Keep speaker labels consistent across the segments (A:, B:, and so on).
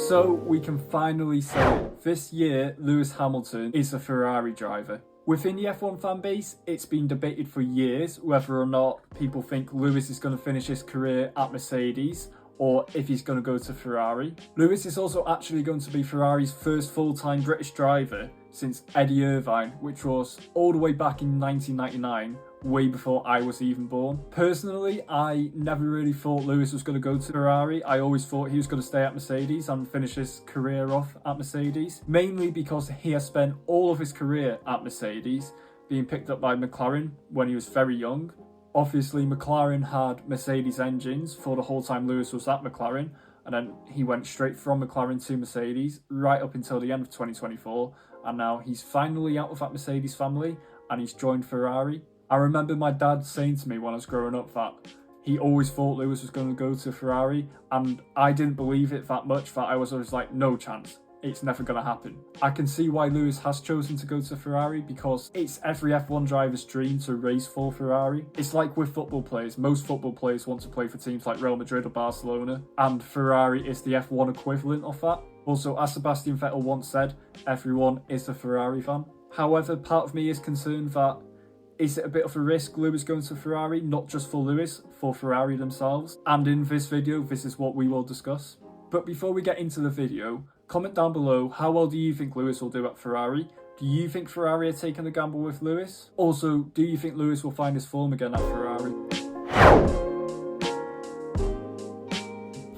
A: So we can finally say it. This year, Lewis Hamilton is a Ferrari driver. Within the F1 fan base, it's been debated for years whether or not people think Lewis is going to finish his career at Mercedes or if he's going to go to Ferrari. Lewis is also actually going to be Ferrari's first full-time British driver since Eddie Irvine, which was all the way back in 1999, way before I was even born. Personally, I never really thought Lewis was going to go to Ferrari. I always thought he was going to stay at Mercedes and finish his career off at Mercedes, mainly because he has spent all of his career at Mercedes, being picked up by McLaren when he was very young. Obviously, McLaren had Mercedes engines for the whole time Lewis was at McLaren, and then he went straight from McLaren to Mercedes right up until the end of 2024, and now he's finally out of that Mercedes family and he's joined Ferrari. I remember my dad saying to me when I was growing up that he always thought Lewis was going to go to Ferrari, and I didn't believe it that much, that I was always like, no chance. It's never going to happen. I can see why Lewis has chosen to go to Ferrari, because it's every F1 driver's dream to race for Ferrari. It's like with football players. Most football players want to play for teams like Real Madrid or Barcelona, and Ferrari is the F1 equivalent of that. Also, as Sebastian Vettel once said, everyone is a Ferrari fan. However, part of me is concerned that is it a bit of a risk Lewis going to Ferrari, not just for Lewis, for Ferrari themselves? And in this video, this is what we will discuss. But before we get into the video, comment down below, how well do you think Lewis will do at Ferrari? Do you think Ferrari are taking a gamble with Lewis? Also, do you think Lewis will find his form again at Ferrari?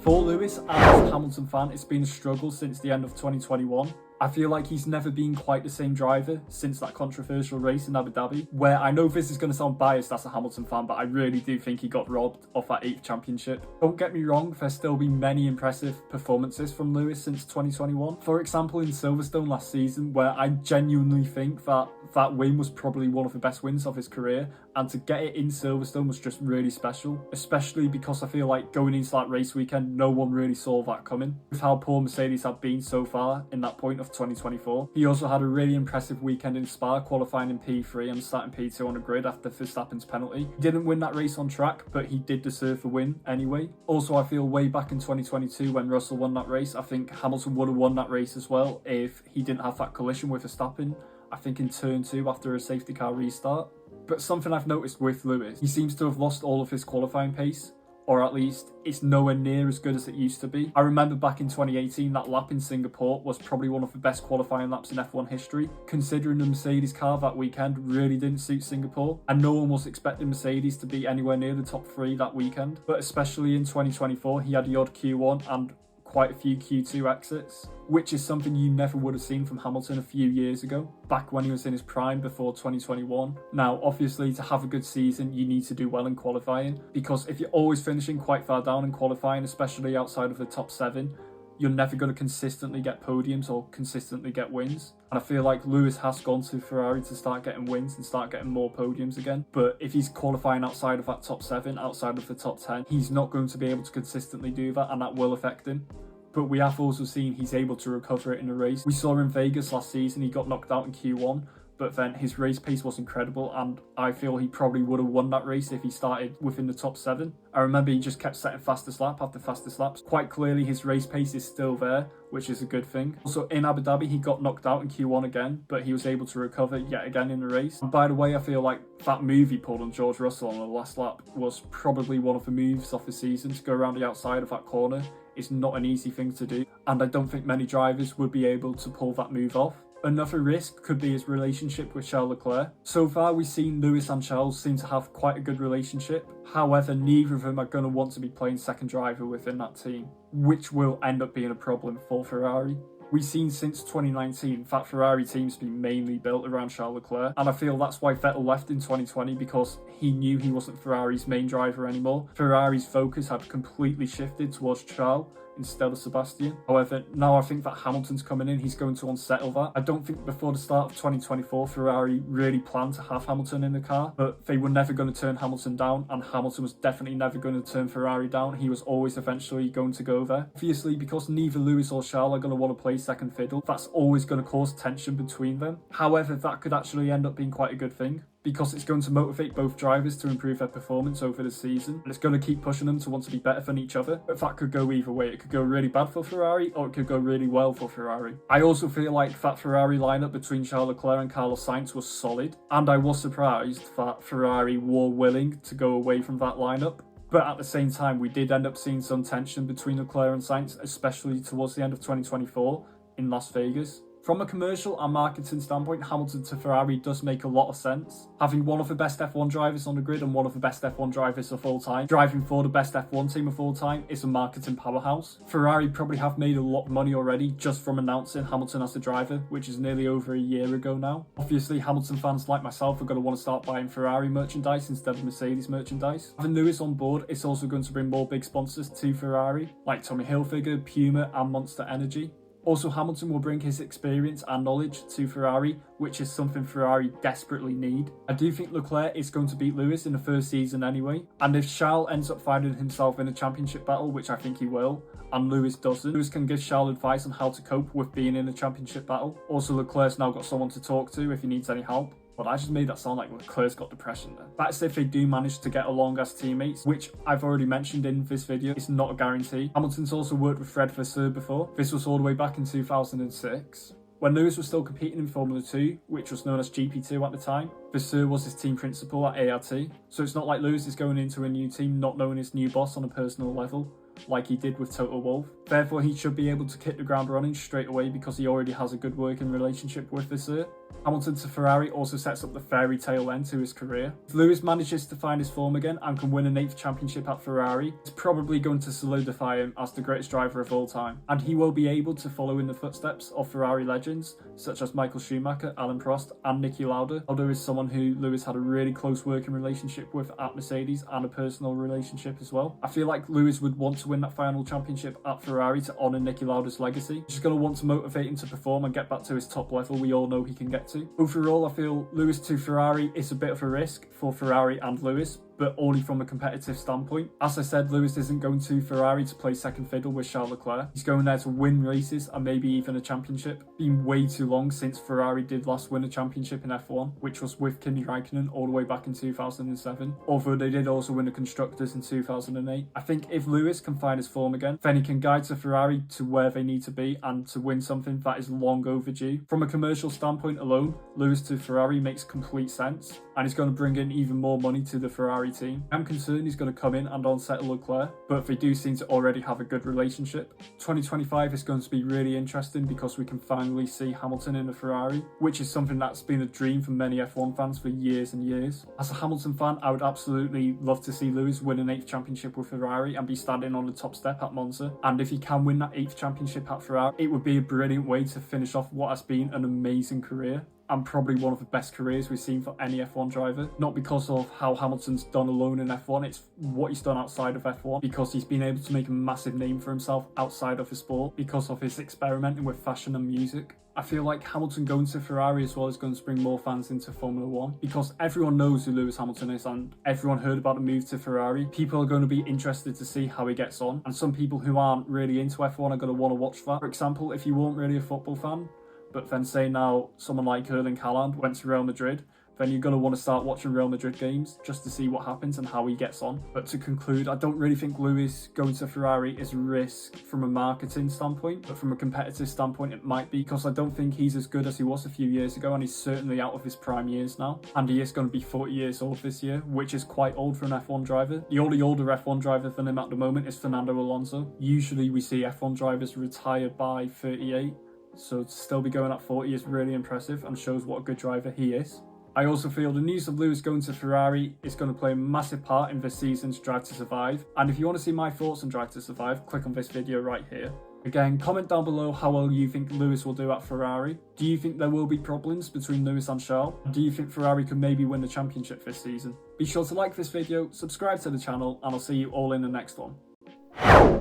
A: For Lewis, as a Hamilton fan, it's been a struggle since the end of 2021. I feel like he's never been quite the same driver since that controversial race in Abu Dhabi, where I know this is going to sound biased as a Hamilton fan, but I really do think he got robbed of that 8th championship. Don't get me wrong, there's still been many impressive performances from Lewis since 2021. For example, in Silverstone last season, where I genuinely think that win was probably one of the best wins of his career, and to get it in Silverstone was just really special, especially because I feel like going into that race weekend, no one really saw that coming. With how poor Mercedes have been so far in that point of 2024. He also had a really impressive weekend in Spa, qualifying in P3 and starting P2 on the grid after Verstappen's penalty. He didn't win that race on track, but he did deserve the win anyway. Also, I feel way back in 2022 when Russell won that race, I think Hamilton would have won that race as well if he didn't have that collision with Verstappen, I think in turn 2 after a safety car restart. But something I've noticed with Lewis, he seems to have lost all of his qualifying pace, or at least it's nowhere near as good as it used to be. I remember back in 2018, that lap in Singapore was probably one of the best qualifying laps in F1 history, considering the Mercedes car that weekend really didn't suit Singapore, and no one was expecting Mercedes to be anywhere near the top 3 that weekend. But especially in 2024, he had the odd Q1 and quite a few Q2 exits, which is something you never would have seen from Hamilton a few years ago, back when he was in his prime before 2021. Now, obviously, to have a good season, you need to do well in qualifying, because if you're always finishing quite far down in qualifying, especially outside of the top 7, you're never going to consistently get podiums or consistently get wins. And I feel like Lewis has gone to Ferrari to start getting wins and start getting more podiums again. But if he's qualifying outside of that top 7, outside of the top 10, he's not going to be able to consistently do that, and that will affect him. But we have also seen he's able to recover it in the race. We saw in Vegas last season, he got knocked out in Q1, but then his race pace was incredible, and I feel he probably would have won that race if he started within the top 7. I remember he just kept setting fastest lap after fastest laps. Quite clearly his race pace is still there, which is a good thing. Also in Abu Dhabi, he got knocked out in Q1 again, but he was able to recover yet again in the race. And by the way, I feel like that move he pulled on George Russell on the last lap was probably one of the moves of the season. To go around the outside of that corner is not an easy thing to do, and I don't think many drivers would be able to pull that move off. Another risk could be his relationship with Charles Leclerc. So far we've seen Lewis and Charles seem to have quite a good relationship. However, neither of them are going to want to be playing second driver within that team, which will end up being a problem for Ferrari. We've seen since 2019 that Ferrari team's been mainly built around Charles Leclerc, and I feel that's why Vettel left in 2020, because he knew he wasn't Ferrari's main driver anymore. Ferrari's focus had completely shifted towards Charles instead of Sebastian. However, now I think that Hamilton's coming in, he's going to unsettle that. I don't think before the start of 2024 Ferrari really planned to have Hamilton in the car, but they were never going to turn Hamilton down, and Hamilton was definitely never going to turn Ferrari down. He was always eventually going to go there. Obviously, because neither Lewis or Charles are going to want to play second fiddle, that's always going to cause tension between them. However, that could actually end up being quite a good thing, because it's going to motivate both drivers to improve their performance over the season, and it's going to keep pushing them to want to be better than each other. But that could go either way. It could go really bad for Ferrari, or it could go really well for Ferrari. I also feel like that Ferrari lineup between Charles Leclerc and Carlos Sainz was solid, and I was surprised that Ferrari were willing to go away from that lineup. But at the same time, we did end up seeing some tension between Leclerc and Sainz, especially towards the end of 2024 in Las Vegas. From a commercial and marketing standpoint, Hamilton to Ferrari does make a lot of sense. Having one of the best F1 drivers on the grid and one of the best F1 drivers of all time, driving for the best F1 team of all time, is a marketing powerhouse. Ferrari probably have made a lot of money already just from announcing Hamilton as the driver, which is nearly over a year ago now. Obviously, Hamilton fans like myself are going to want to start buying Ferrari merchandise instead of Mercedes merchandise. Having Lewis on board, it's also going to bring more big sponsors to Ferrari, like Tommy Hilfiger, Puma and Monster Energy. Also, Hamilton will bring his experience and knowledge to Ferrari, which is something Ferrari desperately need. I do think Leclerc is going to beat Lewis in the first season anyway, and if Charles ends up finding himself in a championship battle, which I think he will, and Lewis doesn't, Lewis can give Charles advice on how to cope with being in a championship battle. Also, Leclerc's now got someone to talk to if he needs any help. But I just made that sound like Leclerc's got depression there. That's if they do manage to get along as teammates, which I've already mentioned in this video. It's not a guarantee. Hamilton's also worked with Fred Vasseur before. This was all the way back in 2006. When Lewis was still competing in Formula 2, which was known as GP2 at the time, Vasseur was his team principal at ART. So it's not like Lewis is going into a new team not knowing his new boss on a personal level, like he did with Toto Wolff. Therefore, he should be able to hit the ground running straight away because he already has a good working relationship with Vasseur. Hamilton to Ferrari also sets up the fairy tale end to his career. If Lewis manages to find his form again and can win an 8th championship at Ferrari, it's probably going to solidify him as the greatest driver of all time. And he will be able to follow in the footsteps of Ferrari legends such as Michael Schumacher, Alain Prost and Niki Lauda. Lauda is someone who Lewis had a really close working relationship with at Mercedes and a personal relationship as well. I feel like Lewis would want to win that final championship at Ferrari to honour Niki Lauda's legacy. He's going to want to motivate him to perform and get back to his top level we all know he can get to. Overall, I feel Lewis to Ferrari is a bit of a risk for Ferrari and Lewis, but only from a competitive standpoint. As I said, Lewis isn't going to Ferrari to play second fiddle with Charles Leclerc. He's going there to win races and maybe even a championship. It's been way too long since Ferrari did last win a championship in F1, which was with Kimi Raikkonen all the way back in 2007, although they did also win the Constructors in 2008. I think if Lewis can find his form again, then he can guide to Ferrari to where they need to be and to win something that is long overdue. From a commercial standpoint alone, Lewis to Ferrari makes complete sense, and he's going to bring in even more money to the Ferrari team. I'm concerned he's going to come in and unsettle Leclerc, but they do seem to already have a good relationship. 2025 is going to be really interesting because we can finally see Hamilton in a Ferrari, which is something that's been a dream for many F1 fans for years and years. As a Hamilton fan, I would absolutely love to see Lewis win an 8th championship with Ferrari and be standing on the top step at Monza. And if he can win that 8th championship at Ferrari, it would be a brilliant way to finish off what has been an amazing career, and probably one of the best careers we've seen for any F1 driver. Not because of how Hamilton's done alone in F1, it's what he's done outside of F1, because he's been able to make a massive name for himself outside of the sport because of his experimenting with fashion and music. I feel like Hamilton going to Ferrari as well is going to bring more fans into Formula 1 because everyone knows who Lewis Hamilton is and everyone heard about the move to Ferrari. People are going to be interested to see how he gets on, and some people who aren't really into F1 are going to want to watch that. For example, if you weren't really a football fan, but then say now someone like Erling Haaland went to Real Madrid, then you're going to want to start watching Real Madrid games just to see what happens and how he gets on. But to conclude, I don't really think Lewis going to Ferrari is a risk from a marketing standpoint, but from a competitive standpoint it might be, because I don't think he's as good as he was a few years ago, and he's certainly out of his prime years now. And he is going to be 40 years old this year, which is quite old for an F1 driver. The only older F1 driver than him at the moment is Fernando Alonso. Usually we see F1 drivers retired by 38. So to still be going at 40 is really impressive and shows what a good driver he is. I also feel the news of Lewis going to Ferrari is going to play a massive part in this season's Drive to Survive. And if you want to see my thoughts on Drive to Survive, click on this video right here. Again, comment down below how well you think Lewis will do at Ferrari. Do you think there will be problems between Lewis and Charles? Do you think Ferrari could maybe win the championship this season? Be sure to like this video, subscribe to the channel, and I'll see you all in the next one.